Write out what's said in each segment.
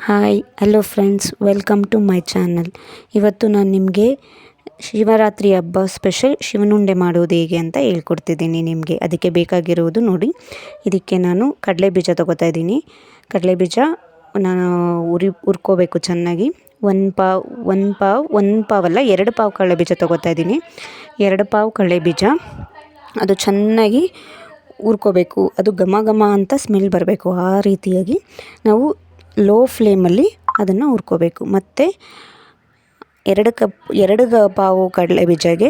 Hi hello friends, welcome to my channel. ಇವತ್ತು ನಾನು ನಿಮಗೆ ಶಿವರಾತ್ರಿ ಹಬ್ಬ ಸ್ಪೆಷಲ್ ಶಿವನುಂಡೆ ಮಾಡೋದು ಹೇಗೆ ಅಂತ ಹೇಳ್ಕೊಡ್ತಿದ್ದೀನಿ ನಿಮಗೆ. ಅದಕ್ಕೆ ಬೇಕಾಗಿರುವುದು ನೋಡಿ, ಇದಕ್ಕೆ ನಾನು ಕಡಲೆ ಬೀಜ ತೊಗೋತಾ ಇದ್ದೀನಿ. ಕಡಲೆ ಬೀಜ ನಾನು ಹುರ್ಕೋಬೇಕು ಚೆನ್ನಾಗಿ. ಒಂದು ಪಾವಲ್ಲ 2 ಪಾವು ಕಡಲೆ ಬೀಜ ತೊಗೋತಾ ಇದ್ದೀನಿ. 2 ಪಾವು ಕಡಲೆ ಬೀಜ ಅದು ಚೆನ್ನಾಗಿ ಹುರ್ಕೋಬೇಕು. ಅದು ಘಮ ಘಮ ಅಂತ ಸ್ಮೆಲ್ ಬರಬೇಕು. ಆ ರೀತಿಯಾಗಿ ನಾವು ಲೋ ಫ್ಲೇಮಲ್ಲಿ ಅದನ್ನು ಹುರ್ಕೋಬೇಕು. ಮತ್ತು 2 ಪಾವು ಕಡಲೆ ಬೀಜಗೆ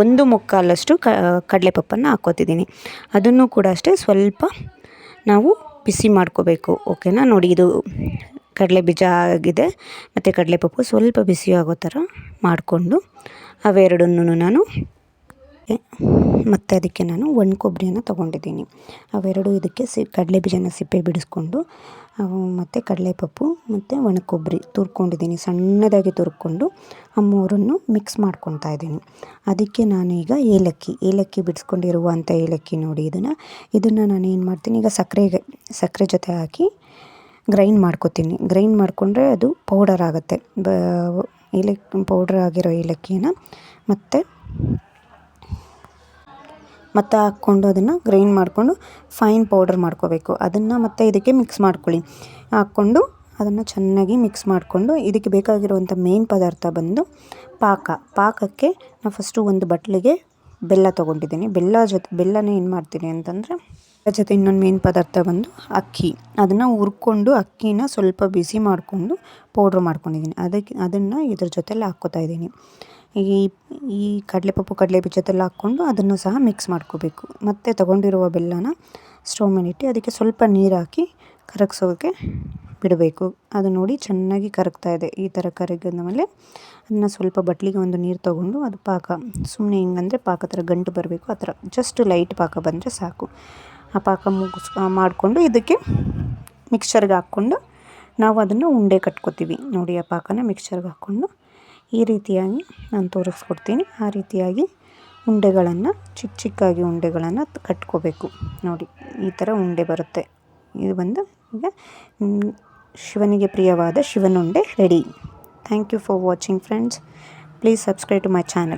ಒಂದು ಮುಕ್ಕಾಲಷ್ಟು ಕಡಲೆಪಪ್ಪನ್ನು ಹಾಕ್ಕೋತಿದ್ದೀನಿ. ಅದನ್ನು ಕೂಡ ಅಷ್ಟೇ ಸ್ವಲ್ಪ ನಾವು ಬಿಸಿ ಮಾಡ್ಕೋಬೇಕು. ಓಕೆನಾ. ನೋಡಿ, ಇದು ಕಡಲೆ ಬೀಜ ಆಗಿದೆ ಮತ್ತು ಕಡಲೆಪಪ್ಪು ಸ್ವಲ್ಪ ಬಿಸಿ ಆಗೋ ಥರ ಮಾಡಿಕೊಂಡು ಅವೆರಡನ್ನೂ ನಾನು ಮತ್ತು ಅದಕ್ಕೆ ನಾನು ಒಣ ಕೊಬ್ಬರಿಯನ್ನು ತೊಗೊಂಡಿದ್ದೀನಿ. ಅವೆರಡು ಇದಕ್ಕೆ ಕಡಲೆ ಬೀಜನ ಸಿಪ್ಪೆ ಬಿಡಿಸ್ಕೊಂಡು ಮತ್ತು ಕಡಲೆಪಪ್ಪು ಮತ್ತು ಒಣ ಕೊಬ್ಬರಿ ತುರ್ಕೊಂಡಿದ್ದೀನಿ. ಸಣ್ಣದಾಗಿ ತುರ್ಕೊಂಡು ಆ ಮೂರನ್ನು ಮಿಕ್ಸ್ ಮಾಡ್ಕೊತಾ ಇದ್ದೀನಿ. ಅದಕ್ಕೆ ನಾನು ಈಗ ಏಲಕ್ಕಿ ಬಿಡಿಸ್ಕೊಂಡಿರುವಂಥ ಏಲಕ್ಕಿ ನೋಡಿ, ಇದನ್ನು ನಾನು ಏನು ಮಾಡ್ತೀನಿ, ಈಗ ಸಕ್ಕರೆ ಜೊತೆ ಹಾಕಿ ಗ್ರೈಂಡ್ ಮಾಡ್ಕೊತೀನಿ. ಗ್ರೈಂಡ್ ಮಾಡಿಕೊಂಡ್ರೆ ಅದು ಪೌಡರ್ ಆಗುತ್ತೆ. ಪೌಡರ್ ಆಗಿರೋ ಏಲಕ್ಕಿನ ಮತ್ತು ಹಾಕ್ಕೊಂಡು ಅದನ್ನು ಗ್ರೈಂಡ್ ಮಾಡಿಕೊಂಡು ಫೈನ್ ಪೌಡರ್ ಮಾಡ್ಕೋಬೇಕು. ಅದನ್ನು ಮತ್ತೆ ಇದಕ್ಕೆ ಮಿಕ್ಸ್ ಮಾಡ್ಕೊಳ್ಳಿ. ಹಾಕ್ಕೊಂಡು ಅದನ್ನು ಚೆನ್ನಾಗಿ ಮಿಕ್ಸ್ ಮಾಡಿಕೊಂಡು ಇದಕ್ಕೆ ಬೇಕಾಗಿರುವಂಥ ಮೇನ್ ಪದಾರ್ಥ ಬಂದು ಪಾಕಕ್ಕೆ ನಾನು ಫಸ್ಟು ಒಂದು ಬಟ್ಲಿಗೆ ಬೆಲ್ಲ ತೊಗೊಂಡಿದ್ದೀನಿ. ಬೆಲ್ಲನೇ ಏನು ಮಾಡ್ತೀನಿ ಅಂತಂದರೆ, ಜೊತೆ ಇನ್ನೊಂದು ಮೇನ್ ಪದಾರ್ಥ ಬಂದು ಅಕ್ಕಿ. ಅದನ್ನು ಹುರ್ಕೊಂಡು ಅಕ್ಕಿನ ಸ್ವಲ್ಪ ಬಿಸಿ ಮಾಡಿಕೊಂಡು ಪೌಡ್ರ್ ಮಾಡ್ಕೊಂಡಿದ್ದೀನಿ. ಅದನ್ನು ಇದ್ರ ಜೊತೆಲಿ ಹಾಕ್ಕೋತಾ ಇದ್ದೀನಿ. ಈ ಕಡಲೆಪಪ್ಪು ಕಡಲೆ ಬೀಜದಲ್ಲಿ ಹಾಕ್ಕೊಂಡು ಅದನ್ನು ಸಹ ಮಿಕ್ಸ್ ಮಾಡ್ಕೋಬೇಕು. ಮತ್ತು ತೊಗೊಂಡಿರುವ ಬೆಲ್ಲನ ಸ್ಟವ್ ಮೇಲಿಟ್ಟು ಅದಕ್ಕೆ ಸ್ವಲ್ಪ ನೀರು ಹಾಕಿ ಕರಗಿಸೋಕ್ಕೆ ಬಿಡಬೇಕು. ಅದು ನೋಡಿ ಚೆನ್ನಾಗಿ ಕರಗ್ತಾ ಇದೆ. ಈ ಥರ ಕರಗಿದ ಮೇಲೆ ಅದನ್ನು ಸ್ವಲ್ಪ ಬಟ್ಲಿಗೆ ಒಂದು ನೀರು ತೊಗೊಂಡು ಅದು ಸುಮ್ಮನೆ ಹಿಂಗಂದರೆ ಪಾಕ ಥರ ಗಂಟು ಬರಬೇಕು. ಆ ಥರ ಜಸ್ಟ್ ಲೈಟ್ ಪಾಕ ಬಂದರೆ ಸಾಕು. ಆ ಪಾಕ ಮಾಡಿಕೊಂಡು ಇದಕ್ಕೆ ಮಿಕ್ಸ್ಚರ್ಗೆ ಹಾಕ್ಕೊಂಡು ನಾವು ಅದನ್ನು ಉಂಡೆ ಕಟ್ಕೋತೀವಿ. ನೋಡಿ, ಆ ಪಾಕನ ಮಿಕ್ಸ್ಚರ್ಗೆ ಹಾಕ್ಕೊಂಡು ಈ ರೀತಿಯಾಗಿ ನಾನು ತೋರಿಸ್ಕೊಡ್ತೀನಿ. ಆ ರೀತಿಯಾಗಿ ಉಂಡೆಗಳನ್ನು ಚಿಕ್ಕಾಗಿ ಉಂಡೆಗಳನ್ನು ಕಟ್ಕೋಬೇಕು. ನೋಡಿ, ಈ ಥರ ಉಂಡೆ ಬರುತ್ತೆ. ಇದು ಬಂದು ಈಗ ಶಿವನಿಗೆ ಪ್ರಿಯವಾದ ಶಿವನುಂಡೆ ready. Thank you for watching friends. Please subscribe to my channel.